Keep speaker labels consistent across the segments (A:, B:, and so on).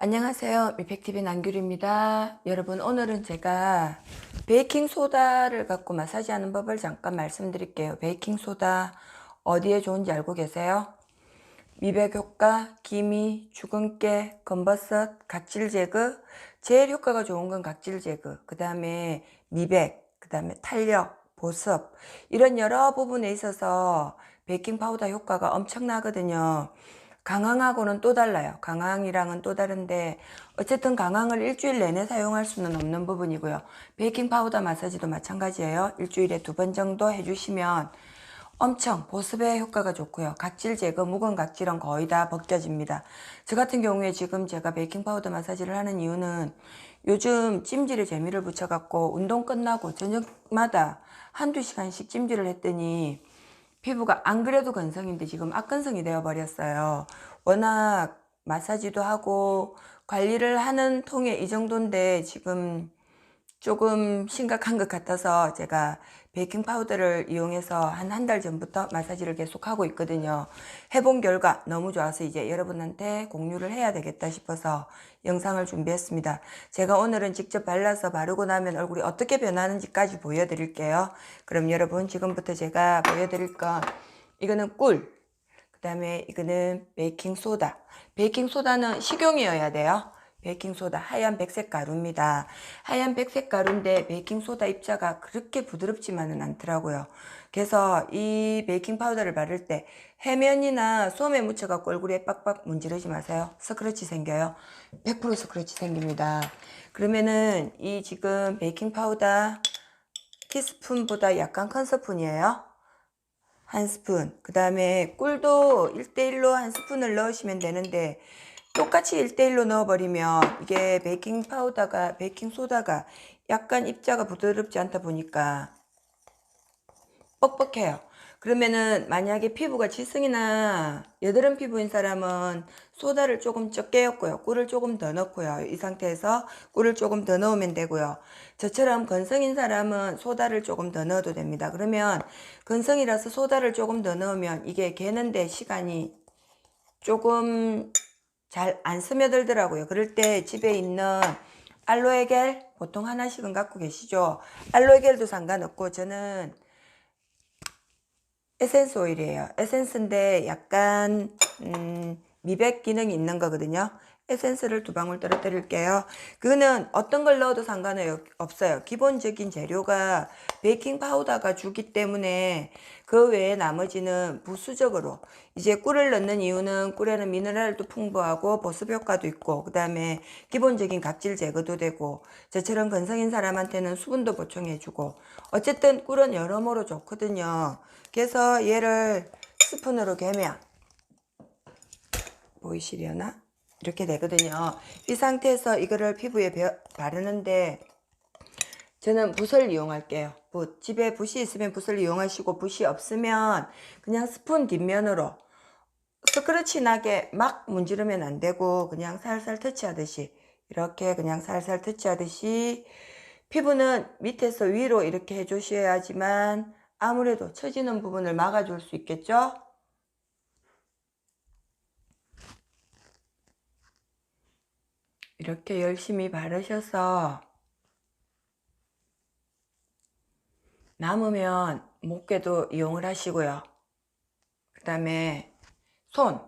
A: 안녕하세요. 미팩TV 남규리입니다. 여러분, 오늘은 제가 베이킹소다를 갖고 마사지하는 법을 잠깐 말씀드릴게요. 베이킹소다 어디에 좋은지 알고 계세요? 미백 효과, 기미, 주근깨, 검버섯, 각질 제거. 제일 효과가 좋은 건 각질 제거. 그 다음에 미백, 그 다음에 탄력, 보습. 이런 여러 부분에 있어서 베이킹 파우더 효과가 엄청나거든요. 강황하고는 또 달라요. 강황이랑은 또 다른데 어쨌든 강황을 일주일 내내 사용할 수는 없는 부분이고요. 베이킹 파우더 마사지도 마찬가지예요. 일주일에 2번 정도 해주시면 엄청 보습에 효과가 좋고요. 각질 제거, 묵은 각질은 거의 다 벗겨집니다. 저 같은 경우에 지금 제가 베이킹 파우더 마사지를 하는 이유는 요즘 찜질에 재미를 붙여갖고 운동 끝나고 저녁마다 한두 시간씩 찜질을 했더니 피부가 안 그래도 건성인데 지금 악건성이 되어버렸어요. 워낙 마사지도 하고 관리를 하는 통에 이 정도인데 지금 조금 심각한 것 같아서 제가 베이킹 파우더를 이용해서 한 달 전부터 마사지를 계속 하고 있거든요. 해본 결과 너무 좋아서 이제 여러분한테 공유를 해야 되겠다 싶어서 영상을 준비했습니다. 제가 오늘은 직접 발라서 바르고 나면 얼굴이 어떻게 변하는지까지 보여드릴게요. 그럼 여러분, 지금부터 제가 보여드릴 건 이거는 꿀, 그 다음에 이거는 베이킹소다. 베이킹소다는 식용이어야 돼요. 베이킹소다 하얀 백색 가루입니다. 하얀 백색 가루인데 베이킹소다 입자가 그렇게 부드럽지만은 않더라고요. 그래서 이 베이킹 파우더를 바를 때 해면이나 솜에 묻혀갖고 얼굴에 빡빡 문지르지 마세요. 스크래치 생겨요. 100% 스크래치 생깁니다. 그러면은 이 지금 베이킹 파우더 티스푼보다 약간 큰 스푼이에요. 한 스푼. 그 다음에 꿀도 1대1로 한 스푼을 넣으시면 되는데 똑같이 1대1로 넣어버리면 이게 베이킹 파우더가, 베이킹 소다가 약간 입자가 부드럽지 않다 보니까 뻑뻑해요. 그러면은 만약에 피부가 지성이나 여드름 피부인 사람은 소다를 조금 적게 넣고요. 꿀을 조금 더 넣고요. 이 상태에서 꿀을 조금 더 넣으면 되고요. 저처럼 건성인 사람은 소다를 조금 더 넣어도 됩니다. 그러면 건성이라서 소다를 조금 더 넣으면 이게 개는데 시간이 조금 잘 안 스며들더라고요. 그럴 때 집에 있는 알로에겔 보통 하나씩은 갖고 계시죠. 알로에겔도 상관없고 저는 에센스 오일이에요. 에센스인데 약간 미백 기능이 있는 거거든요. 에센스를 2방울 떨어뜨릴게요. 그거는 어떤 걸 넣어도 상관없어요. 기본적인 재료가 베이킹 파우더가 주기 때문에 그 외에 나머지는 부수적으로 이제 꿀을 넣는 이유는 꿀에는 미네랄도 풍부하고 보습 효과도 있고 그 다음에 기본적인 각질 제거도 되고 저처럼 건성인 사람한테는 수분도 보충해주고 어쨌든 꿀은 여러모로 좋거든요. 그래서 얘를 스푼으로 개면 보이시려나? 이렇게 되거든요. 이 상태에서 이거를 피부에 바르는데 저는 붓을 이용할게요. 붓. 집에 붓이 있으면 붓을 이용하시고 붓이 없으면 그냥 스푼 뒷면으로 스크래치 나게 막 문지르면 안 되고 그냥 살살 터치하듯이 이렇게 그냥 살살 터치하듯이 피부는 밑에서 위로 이렇게 해주셔야지만 아무래도 처지는 부분을 막아줄 수 있겠죠? 이렇게 열심히 바르셔서 남으면 목깨도 이용을 하시고요. 그 다음에 손,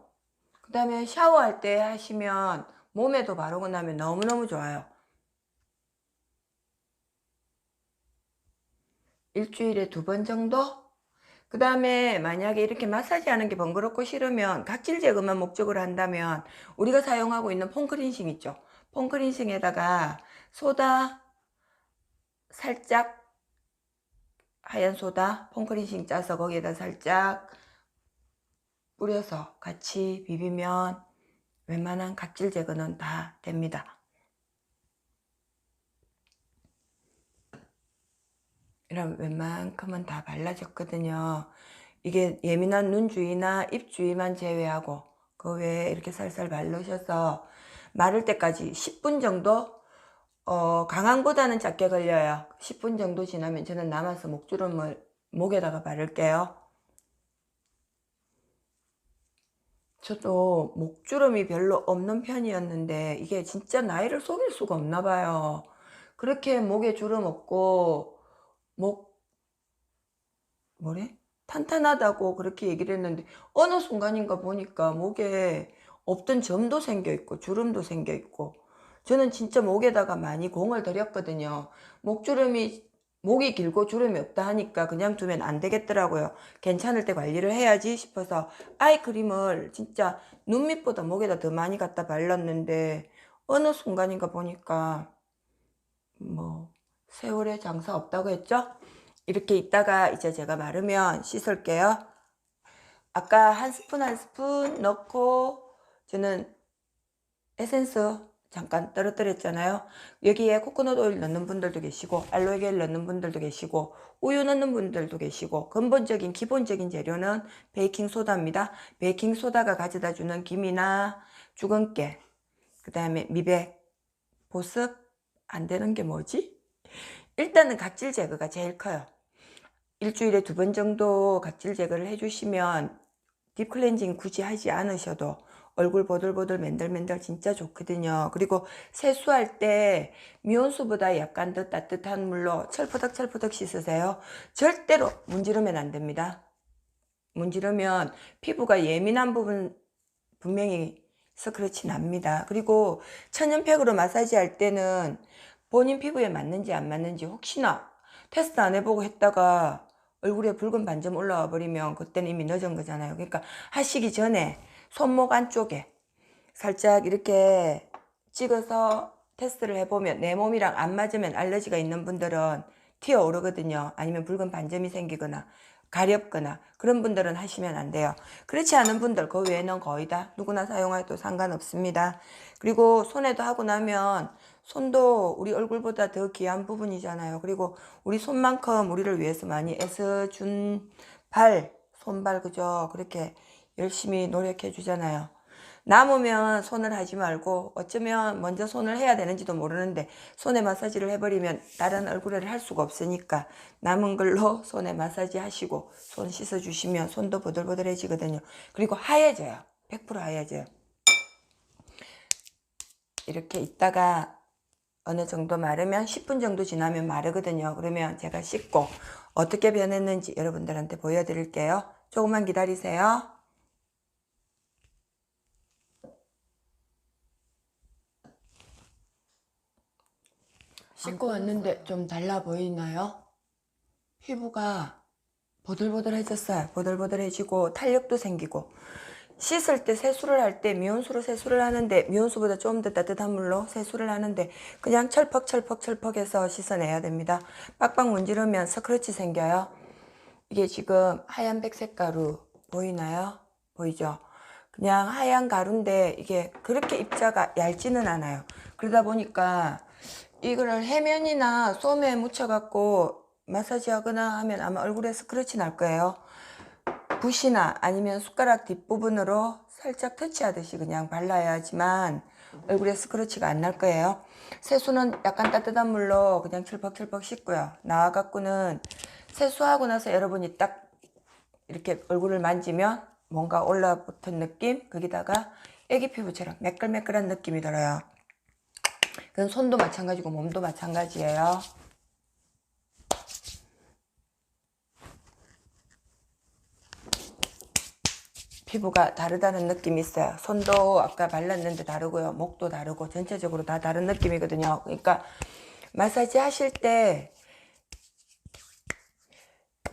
A: 그 다음에 샤워할 때 하시면 몸에도 바르고 나면 너무너무 좋아요. 일주일에 2번 정도? 그 다음에 만약에 이렇게 마사지 하는 게 번거롭고 싫으면 각질 제거만 목적으로 한다면 우리가 사용하고 있는 폼클렌싱 있죠. 폼클렌싱에다가 소다 살짝, 하얀 소다 폼클렌싱 짜서 거기에다 살짝 뿌려서 같이 비비면 웬만한 각질 제거는 다 됩니다. 이런 웬만큼은 다 발라졌거든요. 이게 예민한 눈 주위나 입 주위만 제외하고 그 외에 이렇게 살살 바르셔서 마를 때까지 10분 정도 강황보다는 짧게 걸려요. 10분 정도 지나면 저는 남아서 목주름을 목에다가 바를게요. 저도 목주름이 별로 없는 편이었는데 이게 진짜 나이를 속일 수가 없나 봐요. 그렇게 목에 주름 없고 목 뭐래? 탄탄하다고 그렇게 얘기를 했는데 어느 순간인가 보니까 목에 없던 점도 생겨 있고 주름도 생겨 있고, 저는 진짜 목에다가 많이 공을 들였거든요. 목주름이 목이 길고 주름이 없다 하니까 그냥 두면 안 되겠더라고요. 괜찮을 때 관리를 해야지 싶어서 아이크림을 진짜 눈 밑보다 목에다 더 많이 갖다 발랐는데 어느 순간인가 보니까 뭐 세월에 장사 없다고 했죠? 이렇게 있다가 이제 제가 마르면 씻을게요. 아까 한 스푼 한 스푼 넣고 저는 에센스 잠깐 떨어뜨렸잖아요. 여기에 코코넛 오일 넣는 분들도 계시고 알로에 겔 넣는 분들도 계시고 우유 넣는 분들도 계시고, 근본적인 기본적인 재료는 베이킹소다입니다. 베이킹소다가 가져다 주는 김이나 주근깨, 그 다음에 미백, 보습, 안 되는 게 뭐지? 일단은 각질 제거가 제일 커요. 일주일에 2번 정도 각질 제거를 해주시면 딥클렌징 굳이 하지 않으셔도 얼굴 보들보들 맨들맨들 진짜 좋거든요. 그리고 세수할 때 미온수보다 약간 더 따뜻한 물로 철푸덕철푸덕 씻으세요. 절대로 문지르면 안 됩니다. 문지르면 피부가 예민한 부분 분명히 스크래치 납니다. 그리고 천연팩으로 마사지 할 때는 본인 피부에 맞는지 안 맞는지 혹시나 테스트 안 해보고 했다가 얼굴에 붉은 반점 올라와 버리면 그때는 이미 늦은 거잖아요. 그러니까 하시기 전에 손목 안쪽에 살짝 이렇게 찍어서 테스트를 해보면 내 몸이랑 안 맞으면 알러지가 있는 분들은 튀어오르거든요. 아니면 붉은 반점이 생기거나 가렵거나 그런 분들은 하시면 안 돼요. 그렇지 않은 분들 그 외에는 거의 다 누구나 사용해도 상관없습니다. 그리고 손에도 하고 나면 손도 우리 얼굴보다 더 귀한 부분이잖아요. 그리고 우리 손만큼 우리를 위해서 많이 애써준 손발 그죠? 그렇게 열심히 노력해 주잖아요. 남으면 손을 하지 말고, 어쩌면 먼저 손을 해야 되는지도 모르는데 손에 마사지를 해버리면 다른 얼굴을 할 수가 없으니까 남은 걸로 손에 마사지 하시고 손 씻어주시면 손도 보들보들해지거든요. 그리고 하얘져요. 100% 하얘져요. 이렇게 있다가 어느 정도 마르면 10분 정도 지나면 마르거든요. 그러면 제가 씻고 어떻게 변했는지 여러분들한테 보여드릴게요. 조금만 기다리세요. 씻고 왔는데 좀 달라 보이나요? 피부가 보들보들해졌어요. 보들보들해지고 탄력도 생기고, 씻을 때 세수를 할 때 미온수로 세수를 하는데 미온수보다 좀 더 따뜻한 물로 세수를 하는데 그냥 철퍽철퍽철퍽해서 씻어내야 됩니다. 빡빡 문지르면 스크래치 생겨요. 이게 지금 하얀 백색 가루 보이나요? 보이죠? 그냥 하얀 가루인데 이게 그렇게 입자가 얇지는 않아요. 그러다 보니까 이거를 해면이나 솜에 묻혀갖고 마사지 하거나 하면 아마 얼굴에 스크래치 날 거예요. 붓이나 아니면 숟가락 뒷부분으로 살짝 터치하듯이 그냥 발라야지만 얼굴에 스크래치가 안 날 거예요. 세수는 약간 따뜻한 물로 그냥 철퍽철퍽 씻고요. 나와갖고는 세수하고 나서 여러분이 딱 이렇게 얼굴을 만지면 뭔가 올라붙은 느낌, 거기다가 애기 피부처럼 매끌매끌한 느낌이 들어요. 그건 손도 마찬가지고 몸도 마찬가지예요. 피부가 다르다는 느낌이 있어요. 손도 아까 발랐는데 다르고요. 목도 다르고 전체적으로 다 다른 느낌이거든요. 그러니까 마사지 하실 때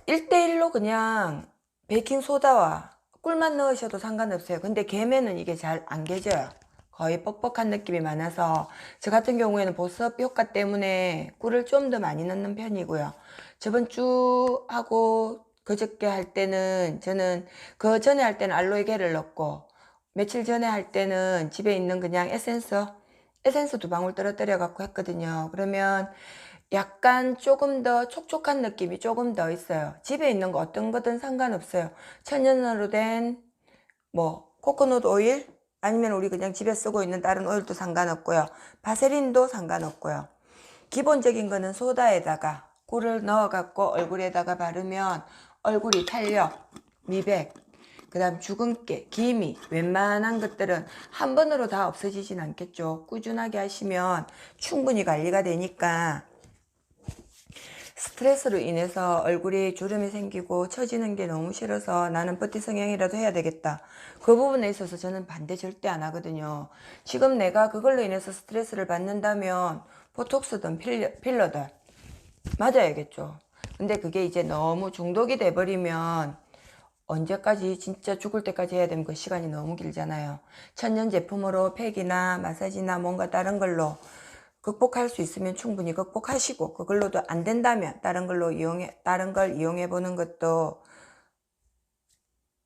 A: 1대1로 그냥 베이킹소다와 꿀만 넣으셔도 상관없어요. 근데 개면은 이게 잘 안 개져요. 거의 뻑뻑한 느낌이 많아서 저 같은 경우에는 보습 효과 때문에 꿀을 좀 더 많이 넣는 편이고요. 저번 주 하고 그저께 할 때는 저는 그 전에 할 때는 알로에 겔을 넣고, 며칠 전에 할 때는 집에 있는 그냥 에센스 2방울 떨어뜨려 갖고 했거든요. 그러면 약간 조금 더 촉촉한 느낌이 조금 더 있어요. 집에 있는 거 어떤 거든 상관없어요. 천연으로 된 뭐 코코넛 오일 아니면 우리 그냥 집에 쓰고 있는 다른 오일도 상관없고요. 바세린도 상관없고요. 기본적인 거는 소다에다가 꿀을 넣어 갖고 얼굴에다가 바르면 얼굴이 탄력, 미백, 그 다음 주근깨, 기미, 웬만한 것들은 한 번으로 다 없어지진 않겠죠. 꾸준하게 하시면 충분히 관리가 되니까 스트레스로 인해서 얼굴에 주름이 생기고 처지는 게 너무 싫어서 나는 뻗티 성형이라도 해야 되겠다. 그 부분에 있어서 저는 반대 절대 안 하거든요. 지금 내가 그걸로 인해서 스트레스를 받는다면 보톡스든 필러든 맞아야겠죠. 근데 그게 이제 너무 중독이 돼버리면 언제까지 진짜 죽을 때까지 해야 되면 그 시간이 너무 길잖아요. 천연 제품으로 팩이나 마사지나 뭔가 다른 걸로 극복할 수 있으면 충분히 극복하시고 그걸로도 안 된다면 다른 걸 이용해 보는 것도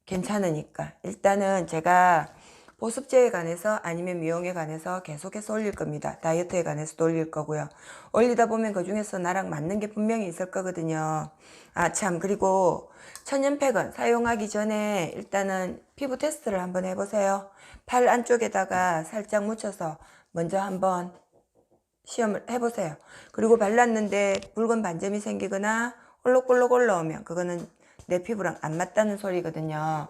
A: 괜찮으니까 일단은 제가 보습제에 관해서 아니면 미용에 관해서 계속해서 올릴 겁니다. 다이어트에 관해서도 올릴 거고요. 올리다 보면 그 중에서 나랑 맞는 게 분명히 있을 거거든요. 아 참, 그리고 천연팩은 사용하기 전에 일단은 피부 테스트를 한번 해보세요. 팔 안쪽에다가 살짝 묻혀서 먼저 한번 시험을 해보세요. 그리고 발랐는데 붉은 반점이 생기거나 올록볼록 올라오면 그거는 내 피부랑 안 맞다는 소리거든요.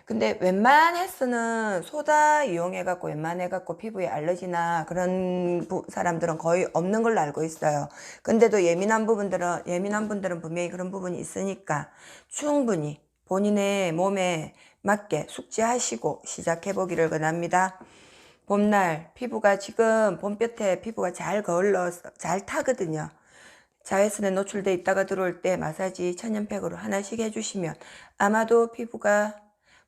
A: 근데 웬만해서는 소다 이용해갖고 웬만해갖고 피부에 알러지나 그런 사람들은 거의 없는 걸로 알고 있어요. 근데도 예민한 분들은 분명히 그런 부분이 있으니까 충분히 본인의 몸에 맞게 숙지하시고 시작해보기를 권합니다. 봄날 피부가 지금 봄볕에 피부가 잘 거울러서 잘 타거든요. 자외선에 노출돼 있다가 들어올 때 마사지 천연팩으로 하나씩 해주시면 아마도 피부가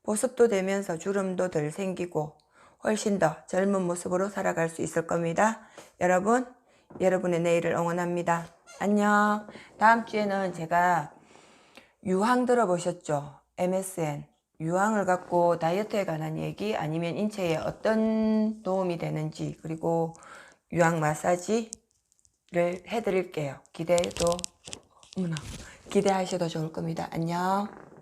A: 보습도 되면서 주름도 덜 생기고 훨씬 더 젊은 모습으로 살아갈 수 있을 겁니다. 여러분, 여러분의 내일을 응원합니다. 안녕. 다음 주에는 제가 유황 들어보셨죠? MSN. 유황을 갖고 다이어트에 관한 얘기 아니면 인체에 어떤 도움이 되는지 그리고 유황 마사지를 해드릴게요. 기대하셔도 좋을 겁니다. 안녕.